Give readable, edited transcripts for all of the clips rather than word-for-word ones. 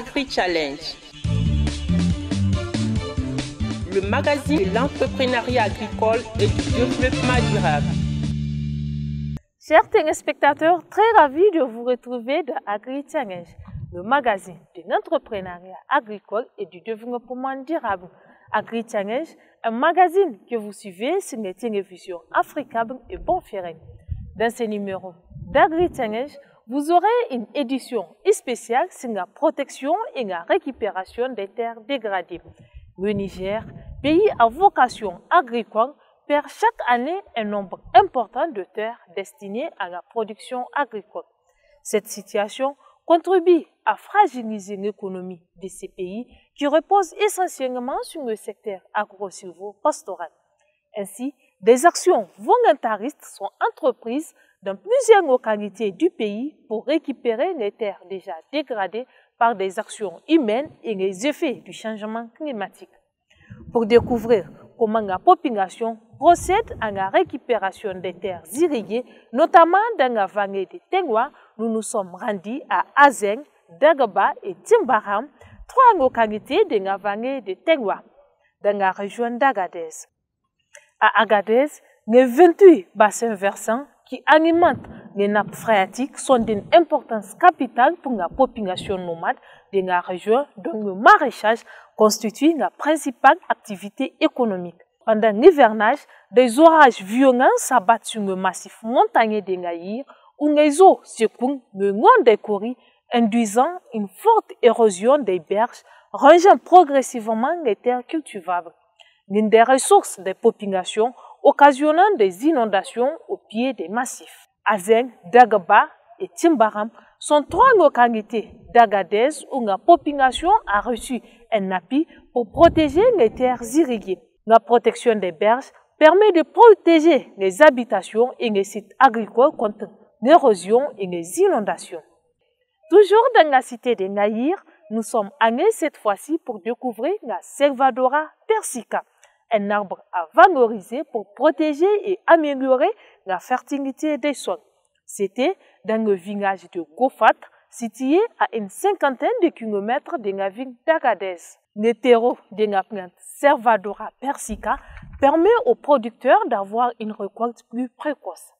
Agri-Challenge, le magazine de l'entrepreneuriat agricole et du développement durable. Chers téléspectateurs, très ravis de vous retrouver dans Agri-Challenge, le magazine de l'entrepreneuriat agricole et du développement durable. Agri-Challenge, un magazine que vous suivez sur les télévisions africaines et Bonferré. Dans ce numéro d'Agri-Challenge, vous aurez une édition spéciale sur la protection et la récupération des terres dégradées. Le Niger, pays à vocation agricole, perd chaque année un nombre important de terres destinées à la production agricole. Cette situation contribue à fragiliser l'économie de ces pays qui reposent essentiellement sur le secteur agro-silvo-pastoral. Ainsi, des actions volontaristes sont entreprises dans plusieurs localités du pays pour récupérer les terres déjà dégradées par des actions humaines et les effets du changement climatique. Pour découvrir comment la population procède à la récupération des terres irriguées, notamment dans la vallée de Tengwa, nous nous sommes rendus à Azeng, Dagaba et Timbaram, trois localités de la vallée de Tengwa, dans la région d'Agadez. À Agadez, les 28 bassins versants qui alimentent les nappes phréatiques sont d'une importance capitale pour la population nomade de la région dont le maraîchage constitue la principale activité économique. Pendant l'hivernage, des orages violents s'abattent sur le massif montagneux de Naïr où les eaux secouent le long des coris, induisant une forte érosion des berges, rangeant progressivement les terres cultivables. L'une des ressources des populations occasionnant des inondations au pied des massifs. Azeng, Dagaba et Timbaram sont trois localités d'Agadez où la population a reçu un appui pour protéger les terres irriguées. La protection des berges permet de protéger les habitations et les sites agricoles contre l'érosion et les inondations. Toujours dans la cité de Naïr, nous sommes allés cette fois-ci pour découvrir la Selvadora persica, un arbre à valoriser pour protéger et améliorer la fertilité des sols. C'était dans le village de Gofat, situé à une cinquantaine de kilomètres de la ville d'Agadez. Le terreau de la plante Selvadora persica permet aux producteurs d'avoir une récolte plus précoce.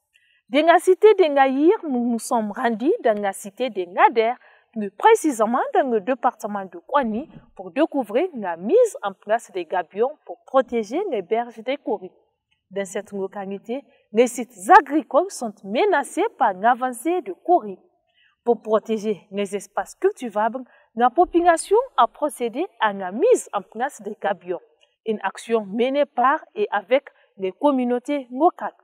De la cité de Naïr, nous nous sommes rendus dans la cité de Nader, plus précisément dans le département de Kouani, pour découvrir la mise en place des gabions pour protéger les berges des coris. Dans cette localité, les sites agricoles sont menacés par l'avancée de coris. Pour protéger les espaces cultivables, la population a procédé à la mise en place des gabions, une action menée par et avec les communautés locales.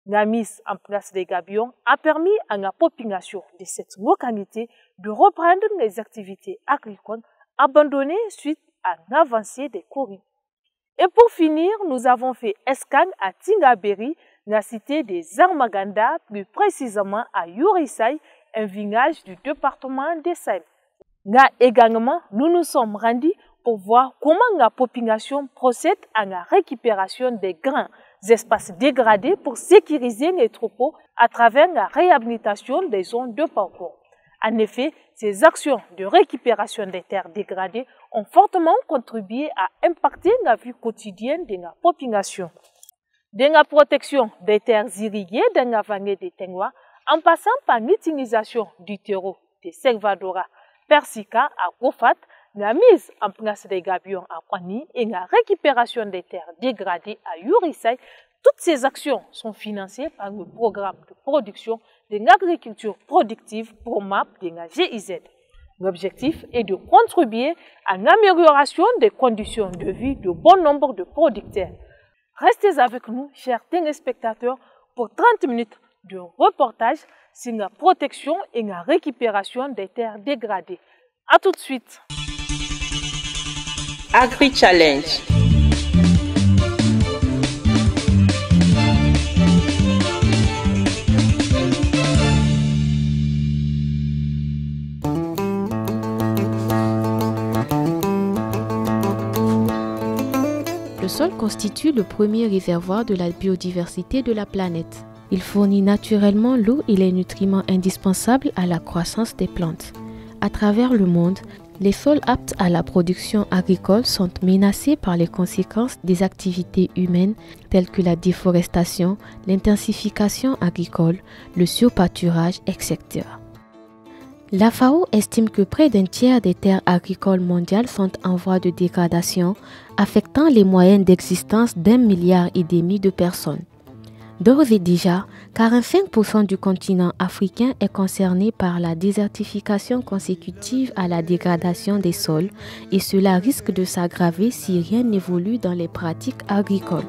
La mise en place des gabions a permis à la population de cette localité de reprendre les activités agricoles abandonnées suite à l'avancée des coris. Et pour finir, nous avons fait escale à Tingaberi, la cité des Armaganda, plus précisément à Yurisai, un village du département des Saïm. Là également, nous nous sommes rendus pour voir comment la population procède à la récupération des grands espaces dégradés pour sécuriser les troupeaux à travers la réhabilitation des zones de parcours. En effet, ces actions de récupération des terres dégradées ont fortement contribué à impacter la vie quotidienne de la population. De la protection des terres irriguées dans la vallée de Tengwa, en passant par l'utilisation du terreau de Selvadora persica à Gofat, la mise en place des gabions à Kouani et la récupération des terres dégradées à Yurisai, toutes ces actions sont financées par le programme de production de l'agriculture productive PROMAP de la GIZ. L'objectif est de contribuer à l'amélioration des conditions de vie de bon nombre de producteurs. Restez avec nous, chers téléspectateurs, pour 30 minutes de reportage sur la protection et la récupération des terres dégradées. À tout de suite. Agri-Challenge. Le sol constitue le premier réservoir de la biodiversité de la planète. Il fournit naturellement l'eau et les nutriments indispensables à la croissance des plantes. À travers le monde, Les sols aptes à la production agricole sont menacés par les conséquences des activités humaines telles que la déforestation, l'intensification agricole, le surpâturage, etc. La FAO estime que près d'un tiers des terres agricoles mondiales sont en voie de dégradation, affectant les moyennes d'existence d'1,5 milliard de personnes. D'ores et déjà, 45% du continent africain est concerné par la désertification consécutive à la dégradation des sols et cela risque de s'aggraver si rien n'évolue dans les pratiques agricoles.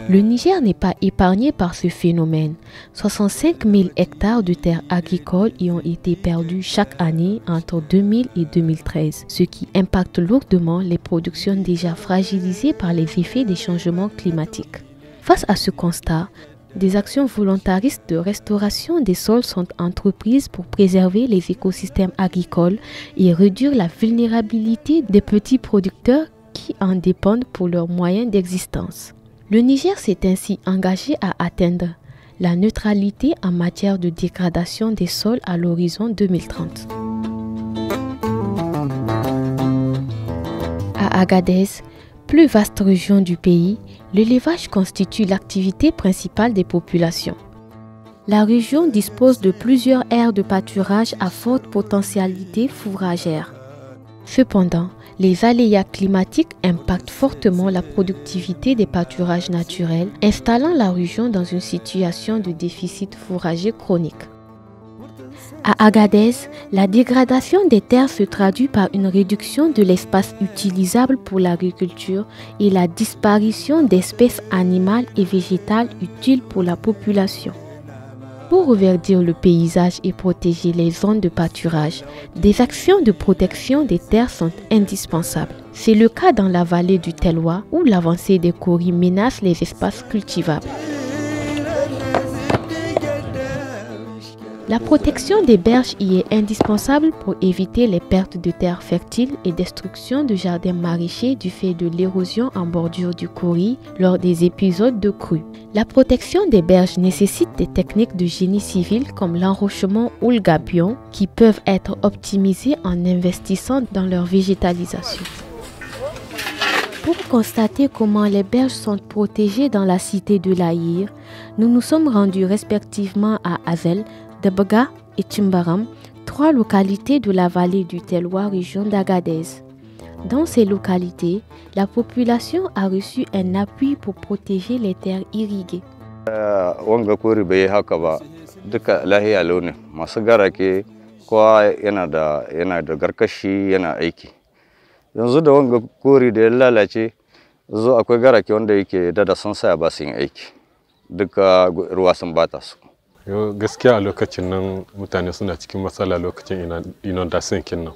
Le Niger n'est pas épargné par ce phénomène. 65 000 hectares de terres agricoles y ont été perdus chaque année entre 2000 et 2013, ce qui impacte lourdement les productions déjà fragilisées par les effets des changements climatiques. Face à ce constat, des actions volontaristes de restauration des sols sont entreprises pour préserver les écosystèmes agricoles et réduire la vulnérabilité des petits producteurs qui en dépendent pour leurs moyens d'existence. Le Niger s'est ainsi engagé à atteindre la neutralité en matière de dégradation des sols à l'horizon 2030. À Agadez, plus vaste région du pays, l'élevage constitue l'activité principale des populations. La région dispose de plusieurs aires de pâturage à forte potentialité fourragère. Cependant, les aléas climatiques impactent fortement la productivité des pâturages naturels, installant la région dans une situation de déficit fourrager chronique. À Agadez, la dégradation des terres se traduit par une réduction de l'espace utilisable pour l'agriculture et la disparition d'espèces animales et végétales utiles pour la population. Pour reverdir le paysage et protéger les zones de pâturage, des actions de protection des terres sont indispensables. C'est le cas dans la vallée du Telwa où l'avancée des coris menace les espaces cultivables. La protection des berges y est indispensable pour éviter les pertes de terres fertiles et destruction de jardins maraîchers du fait de l'érosion en bordure du Kori lors des épisodes de crue. La protection des berges nécessite des techniques de génie civil comme l'enrochement ou le gabion qui peuvent être optimisées en investissant dans leur végétalisation. Pour constater comment les berges sont protégées dans la cité de l'Aïr, nous nous sommes rendus respectivement à Azel, Debaga et Timbaram, 3 localités de la vallée du Telwa, région d'Agadez. Dans ces localités, la population a reçu un appui pour protéger les terres irriguées. Wanga kori bai haka ba duka lahiya launi masu garake kowa yana da garkashi yana aiki. Yanzu da wanga kori da ya lalace zo akwai garake wanda yake da sun saya ba su yin aiki. Duka ruwa sun bata su. Gaskiya a lokacin nan mutane suna cikin matsala lokacin inundation kinnan.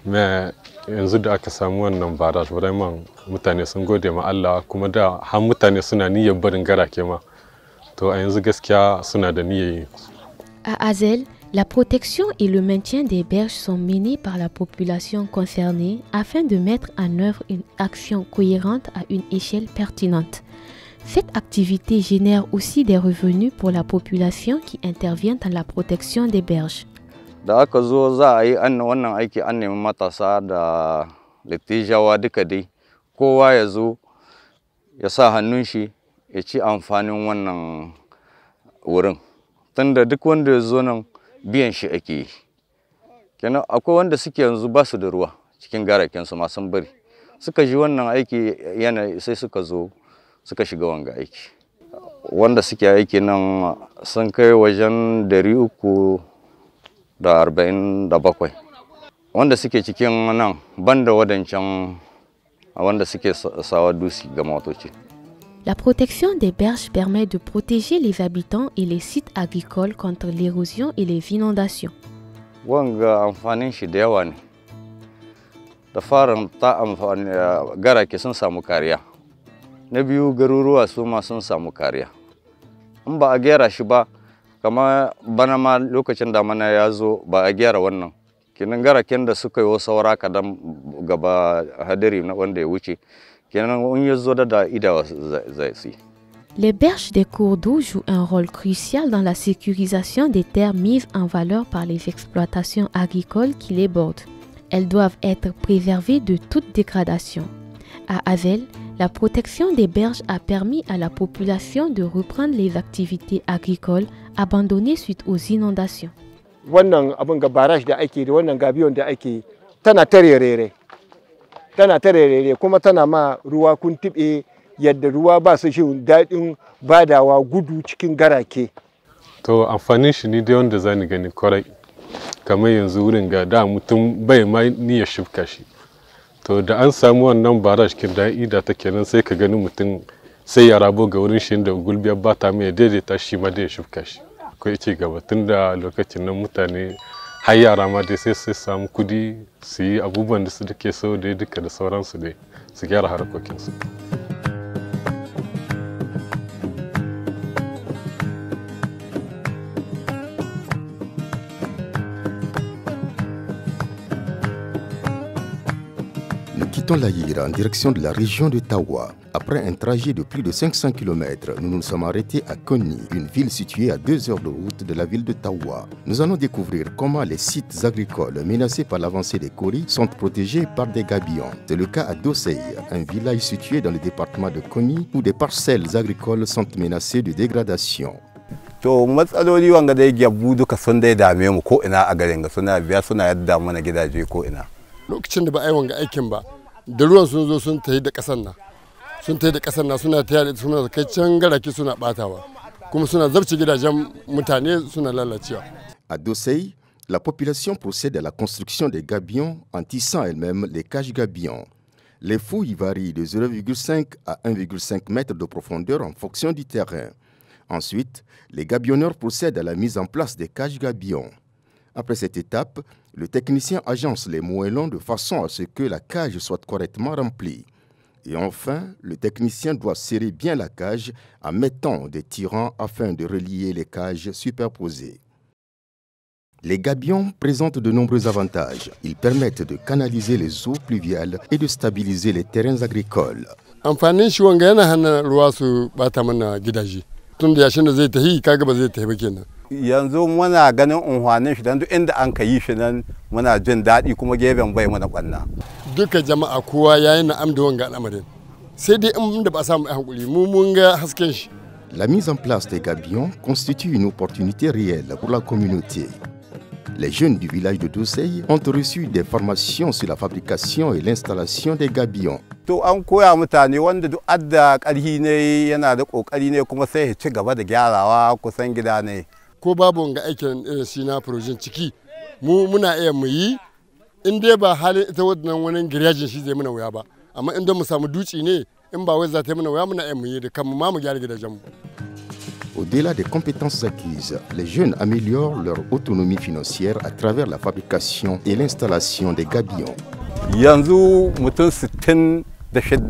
Me yanzu da aka samu wannan barrage vraiment mutane sun gode ma Allah kuma da har mutane suna niyyar barin garake ma. To a yanzu gaskiya suna da niyyar. À Azel, la protection et le maintien des berges sont menés par la population concernée afin de mettre en œuvre une action cohérente à une échelle pertinente. Cette activité génère aussi des revenus pour la population qui intervient dans la protection des berges. Da aka zo za a yi wannan aiki an nemi matasa da latijawa duka dai kowa ya zo ya sa hannun shi ya ci amfanin wannan wurin. Tunda duk wanda ya zo nan biyan shi ake yi. Kenan akwai wanda suke yanzu ba su da ruwa cikin garakensu ma sun bari. Suka ji wannan aiki yana sai suka zo suka shiga wanga aiki. Wanda suke aiki nan sun kai wajen 347. Wanda suke cikin nan banda wadancan wanda suke sawa dusi ga motoci. La protection des berges permet de protéger les habitants et les sites agricoles contre l'érosion et les inondations. Wanga amfanin shi da yawa ne. Da farin ta amfani garake sun samu kariya. Na biyu garuruwa su ma sun samu kariya. In ba a gyara shi ba, kama bana ma lokacin damana ya zo ba a gyara wannan. Kenan garaken da suka yi saura kadan gaba hadari na wanda ya wuce. Kenan in ya zo da idawa zai tsi. Les berges des cours d'eau jouent un rôle crucial dans la sécurisation des terres mises en valeur par les exploitations agricoles qui les bordent. Elles doivent être préservées de toute dégradation. À Havel, la protection des berges a permis à la population de reprendre les activités agricoles abandonnées suite aux inondations. Wannan abin ga barrage da ake da wannan gabiyon da ake tana tarerere kuma tana ma ruwa kun tibe yadda ruwa ba su shi daɗin badawa gudu cikin garake. To amfanin shi ne dai wanda zani gani kwarai kamar yanzu wurin ga da mutum bai ma niyyar shifka shi. To da an samu wannan barrage kin da ida ta kenan sai ka gani mutum sai ya rabo ga wurin shi da gulbiyar ba ta mai daidaita shi ma da ya shifka shi. Akwai ci gaba tun da lokacin nan mutane har yara ma dai sai samu kudi su yi abubuwan da su dake so dai duka da sauransu dai su gyara harkokinsu. Nous quittons l'Aïr en direction de la région de Tawa. Après un trajet de plus de 500 km, nous nous sommes arrêtés à Konni, une ville située à 2 heures de route de la ville de Tawa. Nous allons découvrir comment les sites agricoles menacés par l'avancée des Kori sont protégés par des gabions. C'est le cas à Dosei, un village situé dans le département de Konni où des parcelles agricoles sont menacées de dégradation. To matsaloli wanga da yabbu duka sun dai dame mu ko ina a garin ga suna biya suna yadda mana gidaje ko ina. Lokacin da ba ai wanga aikin ba da ruwan sun zo sun tayi da kasar nan. Sun tayi da kasar nan suna tayar da suna kai can garake suna batawa. Kuma suna zabce gidajen mutane suna lalacewa. À Dosei, la population procède à la construction des gabions en tissant elle-même les cages gabions. Les fouilles varient de 0,5 à 1,5 mètres de profondeur en fonction du terrain. Ensuite, les gabionneurs procèdent à la mise en place des cages gabions. Après cette étape, le technicien agence les moellons de façon à ce que la cage soit correctement remplie. Et enfin, le technicien doit serrer bien la cage en mettant des tirants afin de relier les cages superposées. Les gabions présentent de nombreux avantages. Ils permettent de canaliser les eaux pluviales et de stabiliser les terrains agricoles. Amfanin shi wanga yana hana ruwa su bata mana gidaje. Tun da yashin da zai tahi kaga ba zai tahi ba kenan. Yanzu muna ganin unhwanin shi dan duk inda an ka yi shi nan muna jin daɗi kuma geben bai mana kwanna. Duka jama'a kowa yayi na'am da wanga al'amarin. Sai dai in da ba samu hankuli mu mun ga hasken shi. La mise en place des gabions constitue une opportunité réelle pour la communauté. Les jeunes du village de Dosei ont reçu des formations sur la fabrication et l'installation des gabions. To an koya mutane wanda duk adda ƙarhi ne yana da ƙoƙari ne kuma sai ya ci gaba da gyarawa kusan gida ne. Ko babu wanga aikin shi na projin ciki mu muna iya mu yi in dai ba halin ita wannan wani girajin shi zai muna wuya ba amma in da mu samu duci ne in ba wai za ta yi muna wuya muna iya mu yi da kanmu ma mu gyara gidajenmu. Au-delà des compétences acquises, les jeunes améliorent leur autonomie financière à travers la fabrication et l'installation des gabions. Yanzu mutum 66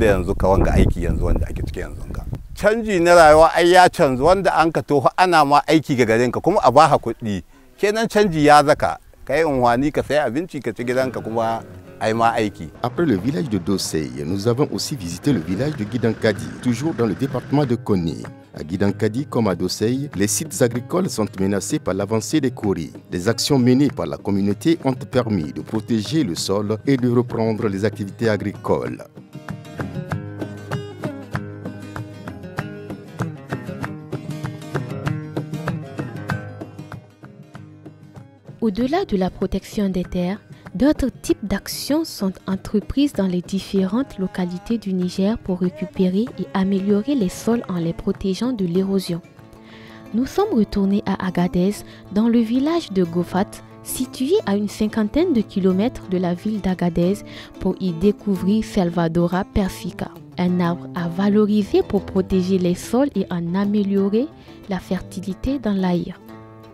yanzu ka wanga aiki yanzu wanda ake ciki yanzu ga. Canji na rayuwa ai ya canzu wanda an ka toho ana ma aiki ga garinka kuma a baka kuɗi. Kenan canji ya zaka kai unwani ka sai abinci ka ci gidanka kuma ai ma aiki. Après le village de Dosei, nous avons aussi visité le village de Gidankadi, toujours dans le département de Konni. À Gidankadi comme à Dosei, les sites agricoles sont menacés par l'avancée des Kori. Les actions menées par la communauté ont permis de protéger le sol et de reprendre les activités agricoles. Au-delà de la protection des terres, d'autres types d'actions sont entreprises dans les différentes localités du Niger pour récupérer et améliorer les sols en les protégeant de l'érosion. Nous sommes retournés à Agadez, dans le village de Gofat, situé à une 50aine de kilomètres de la ville d'Agadez, pour y découvrir Salvadora persica, un arbre à valoriser pour protéger les sols et en améliorer la fertilité dans l'Aïr.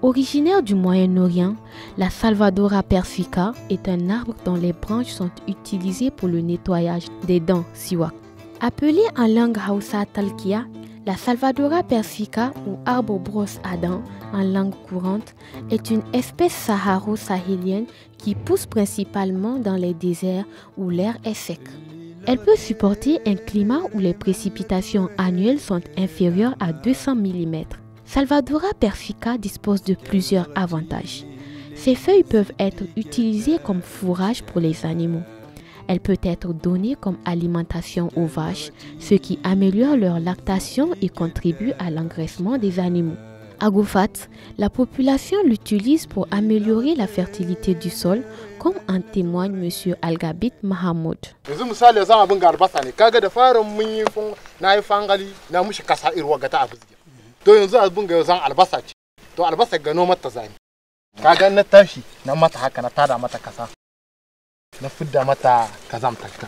Originaire du Moyen-Orient, la Salvadora persica est un arbre dont les branches sont utilisées pour le nettoyage des dents siwak. Appelée en langue Hausa Talkia, la Salvadora persica ou arbre brosse à dents en langue courante est une espèce saharo-sahélienne qui pousse principalement dans les déserts où l'air est sec. Elle peut supporter un climat où les précipitations annuelles sont inférieures à 200 mm. Salvadora persica dispose de plusieurs avantages. Ses feuilles peuvent être utilisées comme fourrage pour les animaux. Elle peut être donnée comme alimentation aux vaches, ce qui améliore leur lactation et contribue à l'engraissement des animaux. À Goufat, la population l'utilise pour améliorer la fertilité du sol, comme en témoigne M. Algabit Mahamoud. na fidda mata kazamtarta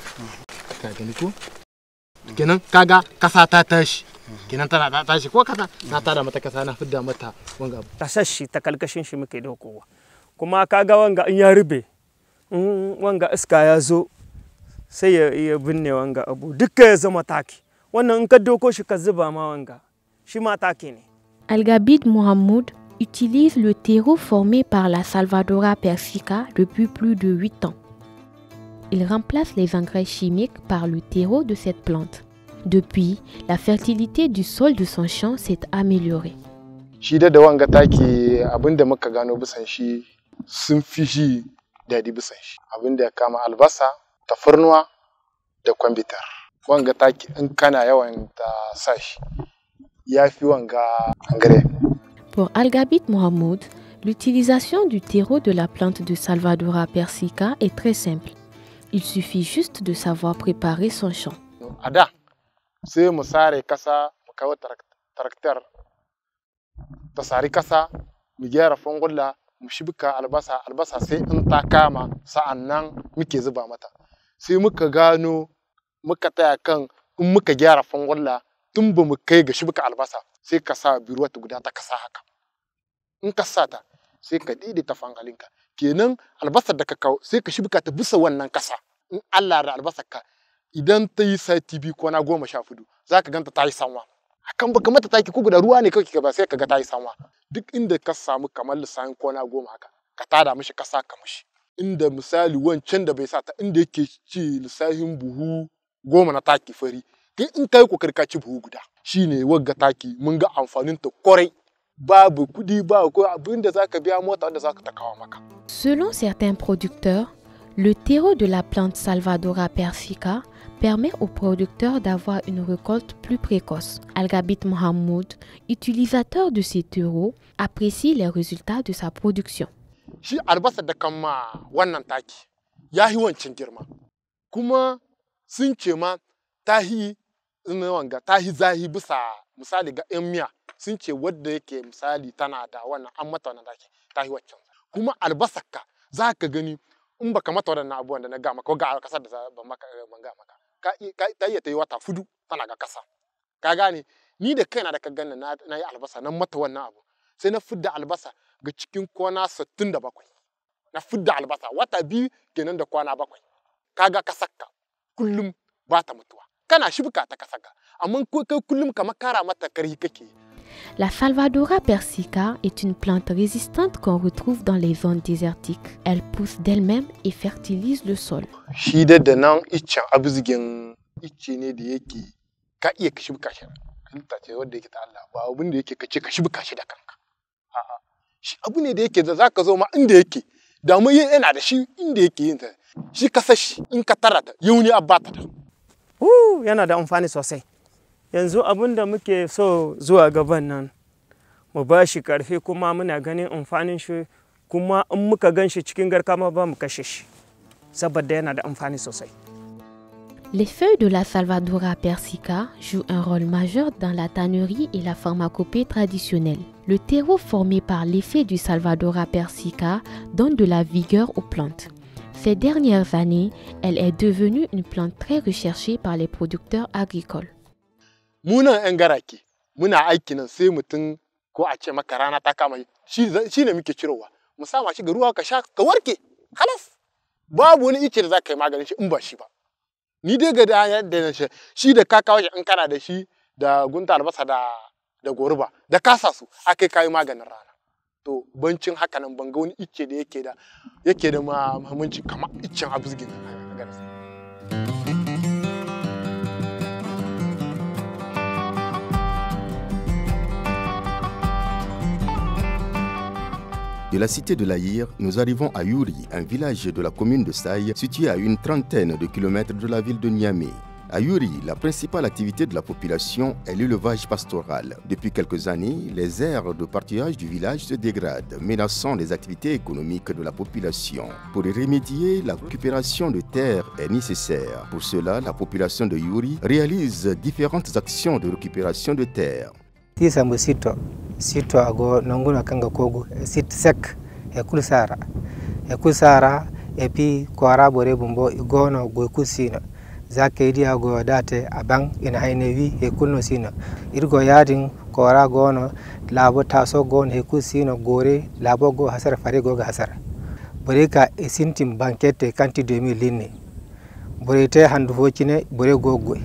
ka gani ko kenan kaga kasa ta tashi kenan tana ta tashi ko kasa na tada mata kasa na fidda mata wanga tasashi ta kalkashin shi muke dokowa kuma kaga wanga in ya rube wanga iska ya zo sai ya binne wanga abu duka ya zama taki wannan in ka doko shi ka zuba ma wanga shi ma taki ne. Algabid Mohamed utilise le terreau formé par la Salvadora persica depuis plus de 8 ans. Il remplace les engrais chimiques par le terreau de cette plante. Depuis, la fertilité du sol de son champ s'est améliorée. Shi da wanga taki abinda muka gano bisan shi sun fi shi dadi bisan shi. Abinda ya kama albasa, tafarnuwa da kwambitar. Wanga taki in kana yawan ta sa shi ya fi wanga engrais. Pour Algabit Mohamed, l'utilisation du terreau de la plante de Salvadora persica est très simple. Il suffit juste de savoir préparer son champ. Ada, sai mu sare kasa mu kawo taraktar ta sari kasa mu gyara fangulla mu shibka albasa sai in ta kama sa'annan muke zuba mata. Sai muka gano muka taya kan in muka gyara fangulla tun ba mu kai ga shibka albasa sai ka sa biruwa ta guda ta kasa haka. In ka sa ta sai ka daidaita fangalinka. Kenan albasar da ka kawo sai ka shibka ta bisa wannan kasa in Allah da albasar ka idan ta yi sati biyu ko na 14 za ka ganta ta yi sanwa akan baka mata taki ko guda ruwa ne kake ba sai ka ga ta yi sanwa duk inda ka samu kamar lissahin ko na 10 haka ka tada mishi kasa ka mishi inda misali wancan da bai sa ta inda yake ci lissahin buhu 10 na taki fari kai in kai kokari ka ci buhu guda shine wagga taki mun ga amfanin ta kwarai. Selon certains producteurs, le terreau de la plante Salvadora persica permet aux producteurs d'avoir une récolte plus précoce. Algabit Mohamed, utilisateur de ces terreaux, apprécie les résultats de sa production. Shi albasa da kama wannan taki yahi wancan girma kuma sun ce ma tahi zahi bisa misali ga yan miya sun ce wadda yake misali tana da wannan an mata wannan daki tahi waccan kuma albasarka za ka gani in baka mata wannan abubuwan da na ga maka ga kasar da ban ga maka ta iya ta yi wata 4 tana ga kasa ka gane ni da kaina da ka ganna na yi albasa nan mata wannan abu sai na fidda albasa ga cikin kwana 67 na fidda albasa wata 2 kenan da kwana 7 kaga kasarka kullum ba ta mutuwa kana shibka ta kasarka amma kai kullum kamar kara mata karhi kake. La Salvadora persica est une plante résistante qu'on retrouve dans les zones désertiques. Elle pousse d'elle-même et fertilise le sol. Shi da nan iccen abuzgin icce ne da yake ka iya ka shibka shi. Halitta ce wanda yake ta Allah ba abin da yake kace ka shibka shi da kanka. A'a. Shi abu ne da yake da zaka zo ma inda yake. Da mu yana da shi inda yake yin ta. Shi kasa shi in ka tarata yauni abata ta. Yana da amfani sosai. Yanzu abin da muke so zuwa gaban nan mu ba shi karfi kuma muna ganin amfanin shi kuma in muka gan shi cikin garka ma ba mu kashe shi saboda yana da amfani sosai. Les feuilles de la Salvadora persica jouent un rôle majeur dans la tannerie et la pharmacopée traditionnelle. Le terreau formé par l'effet du Salvadora persica donne de la vigueur aux plantes. Ces dernières années, elle est devenue une plante très recherchée par les producteurs agricoles. Muna yan garake muna aiki nan sai mutum ko a ce maka rana ta kama shi ne muke cirowa mu sama shi ga ruwa ka sha ka warke halas babu wani ice da za ka yi maganin shi in ba shi ba ni dai ga da yadda shi da ka kawo shi in kana da shi da gunta albasa da goruba da ka sa su akai kai maganin rana to bancin haka nan ban ga wani ice da yake da muhimmanci kamar icen abuzgin. De la cité de l'Aïr, nous arrivons à Yuri, un village de la commune de Saï, situé à une trentaine de kilomètres de la ville de Niamey. À Yuri, la principale activité de la population est l'élevage pastoral. Depuis quelques années, les aires de pâturage du village se dégradent, menaçant les activités économiques de la population. Pour y remédier, la récupération de terres est nécessaire. Pour cela, la population de Yuri réalise différentes actions de récupération de terres. Sito ago nonguna kanga kogu sit sec e kusara et puis kwara bore bumbo igono go kusina zakedi ago date abang ina hainewi e kunno sina irgo yadin kwara gono labo taso gon he kusino gore labo go hasara fare go hasara bore ka e sintim banquete kanti 2000 linne bore te handu focine bore gogo.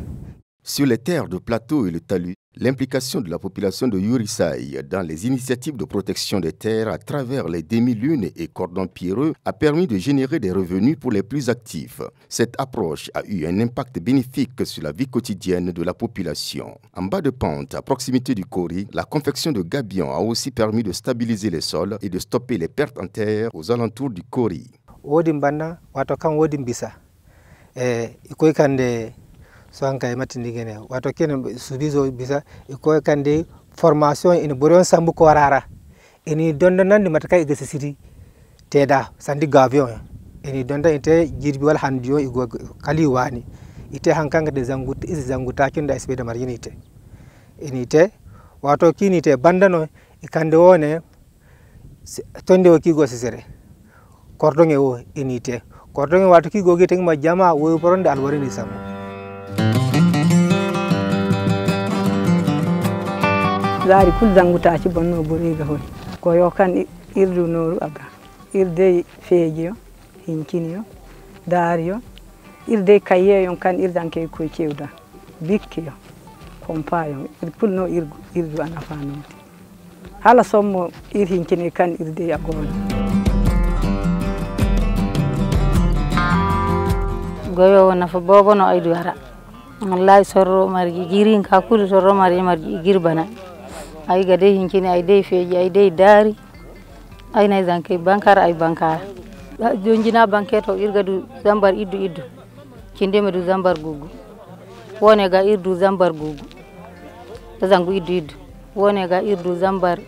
Sur les terres de plateau et le talus, l'implication de la population de Yurisaï dans les initiatives de protection des terres à travers les demi-lunes et cordons pierreux a permis de générer des revenus pour les plus actifs. Cette approche a eu un impact bénéfique sur la vie quotidienne de la population. En bas de pente, à proximité du Kori, la confection de gabions a aussi permis de stabiliser les sols et de stopper les pertes en terre aux alentours du Kori. Soanka matindigene wato kene subizo bisa iko kande formation in boron sambu ko rara eni donda nandi mataka igese siti teda sandi gavion eni donda ite jirbi wal handio igo kali wani ite hankanga de zanguta kinda espeda marinite eni te wato kini te bandano ikande wone tonde o kigo sesere kordonge o eni te kordonge wato kigo gete ma jama wo boronde alwarini samu. Zari kul zangutaci bonno buriga hon ko yo kan irdu noru abra irde feejo hinkiniyo dario irde kayeyo kan irdanke ko cewda bikkiyo kompayo kul no irdu anafano hala sommo ir hinkini kan irde agol goyo nafa bobo no aydu ara wallahi sorro margi girin ka kul sorro margi girbana ay gade hinkini ay dey feeji ay dey daari ay nay zanke bankar ay bankar jonjina banketo irgadu zambar iddu kindeme du zambar gugu wone ga irdu zambar gugu zangu iddu wone ga irdu zambar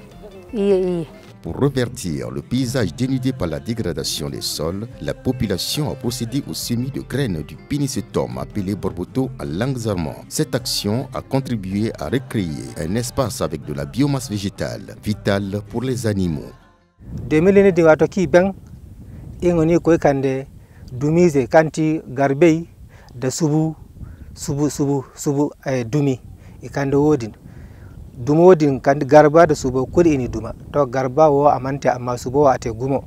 iye. Pour revertir le paysage dénudé par la dégradation des sols, la population a procédé au semis de graines du Pénicétum appelé borboto en langues allemandes. Cette action a contribué à recréer un espace avec de la biomasse végétale, vitale pour les animaux. 2000 de watoki ben ingoni ko kande dumise kanti garbei da subu dumi ikande wodin dumodin kan garba da subo kudi ini duma to garba wo amante amma subo ate gumo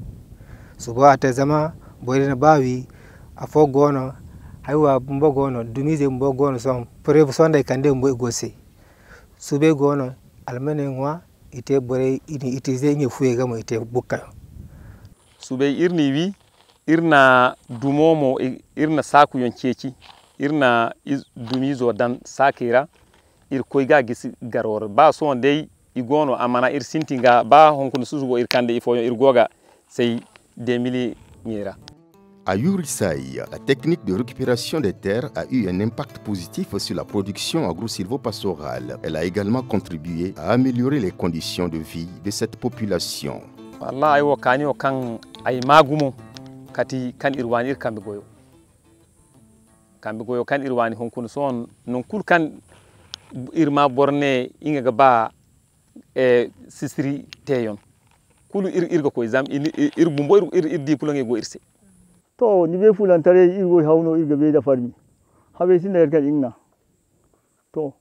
subo ate zama boyina bawi afo gono haywa mbo gono dumize mbo gono son preuve sonda kande mbo gosse sube gono almene ngwa ite bore ini itize nye fuega mo ite bukkayo sube irni wi irna dumomo irna saku yon ceci irna dumizo dan sakira ir koyga gisi garor ba son dey igono amana ir sintinga ba honkun susugo ir kande ifo ir goga sey 2000 nyera. À Yurisaï, la technique de récupération des terres a eu un impact positif sur la production agro-silvopastorale. Elle a également contribué à améliorer les conditions de vie de cette population. Allah ay wakani o kan ay magumo kati kan irwani ir kambe goyo kan irwani honkun son non kul kan irma borne inga gaba sisiri teyon kulu irga ko exam ir bumbo ir di pulange go irse to ni be fulantare irgo hawno irga be da farmi habe sin der kan ingna to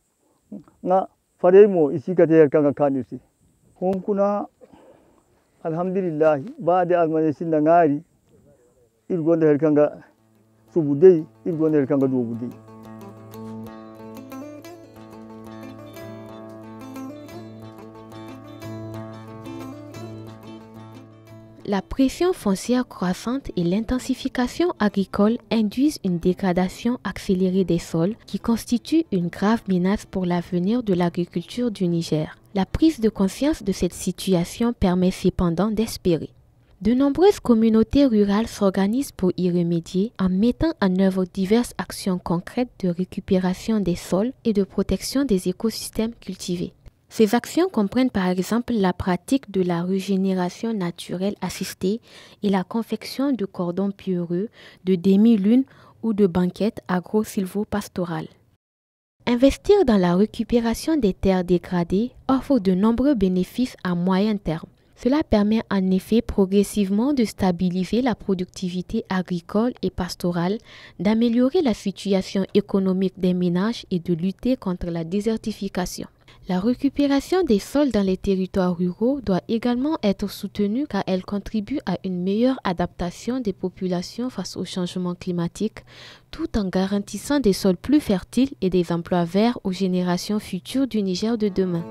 na faremo isika ter kan kanirsi hon kuna alhamdulillah baada almane sin ngari irgo der kan ga subudei irgo der kan ga do budei. La pression foncière croissante et l'intensification agricole induisent une dégradation accélérée des sols qui constitue une grave menace pour l'avenir de l'agriculture du Niger. La prise de conscience de cette situation permet cependant d'espérer. De nombreuses communautés rurales s'organisent pour y remédier en mettant en œuvre diverses actions concrètes de récupération des sols et de protection des écosystèmes cultivés. Ces actions comprennent par exemple la pratique de la régénération naturelle assistée et la confection de cordons pierreux, de demi-lunes ou de banquettes agro-silvopastorales. Investir dans la récupération des terres dégradées offre de nombreux bénéfices à moyen terme. Cela permet en effet progressivement de stabiliser la productivité agricole et pastorale, d'améliorer la situation économique des ménages et de lutter contre la désertification. La récupération des sols dans les territoires ruraux doit également être soutenue car elle contribue à une meilleure adaptation des populations face au changement climatique, tout en garantissant des sols plus fertiles et des emplois verts aux générations futures du Niger de demain.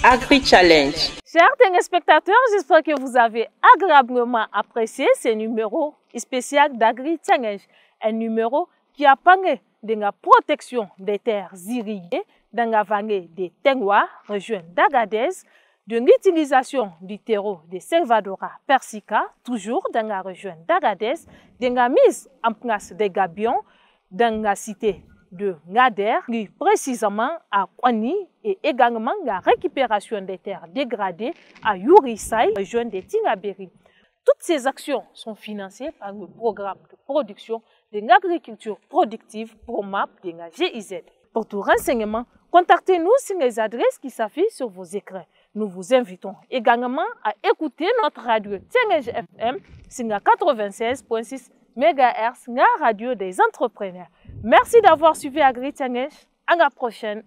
Agri-Challenge. Chers téléspectateurs, j'espère que vous avez agréablement apprécié ce numéro spécial d'Agri-Challenge. Un numéro qui a parlé de la protection des terres irriguées dans la vallée de Tengwa, région d'Agadez, de l'utilisation du terreau de Selvadora persica, toujours dans la région d'Agadez, de la mise en place des gabions dans la cité de Ngader, plus précisément à Kwani, et également la récupération des terres dégradées à Yurisai, région de Tingaberi. Toutes ces actions sont financées par le programme de production de l'agriculture productive PROMAP de la GIZ. Pour tout renseignement, contactez-nous sur les adresses qui s'affichent sur vos écrans. Nous vous invitons également à écouter notre radio Challenge FM sur la 96.6 MHz, la radio des entrepreneurs. Merci d'avoir suivi Agri-Challenge. À la prochaine.